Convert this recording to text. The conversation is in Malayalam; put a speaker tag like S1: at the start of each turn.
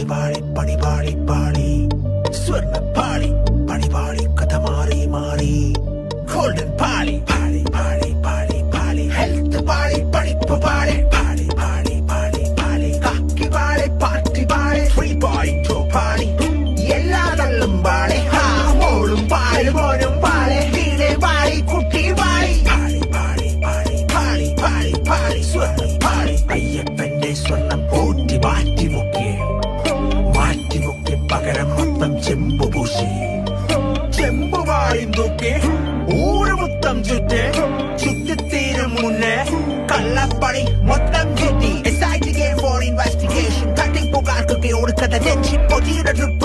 S1: പണിപാളി പണിപാളി പാളി സ്വർണ്ണ പാളി പണിപാളി കഥ മാറി മാറി ഗോൾഡൻ പാളി പാളി പാളി പാളി പാളി ഹെൽത്ത് പാളി പഠിപ്പ് പാളി പാളി പാളി പാളി പാളി കാക്കി പാളി പാർട്ടി പാളി ഫ്രീ ബോയ് ടു പാളി എല്ലാ തള്ളും പാളി മോളും പാളി മോനും പാളി വീട് പാളി കുട്ടി പാളി പാളി പാളി പാളി പാളി പാളി പാളി സ്വർണ്ണ പാളി അയ്യപ്പന്റെ സ്വർണ്ണം പൂട്ടി മാറ്റിമുക്കി പകരം മൊത്തം ചെമ്പു പൂശി ചെമ്പു പാളിയും തൂക്കി ഊര് മൊത്തം ചുറ്റിത്തീരും മുന്നേ കള്ളപ്പണി മൊത്തം ചുറ്റി ഇൻവെസ്റ്റിഗേഷൻ തട്ടിപ്പുകാർക്കൊക്കെ കൊടുക്കുന്ന ടെൻഷൻ പൊതിയുടെ ട്രിപ്പ്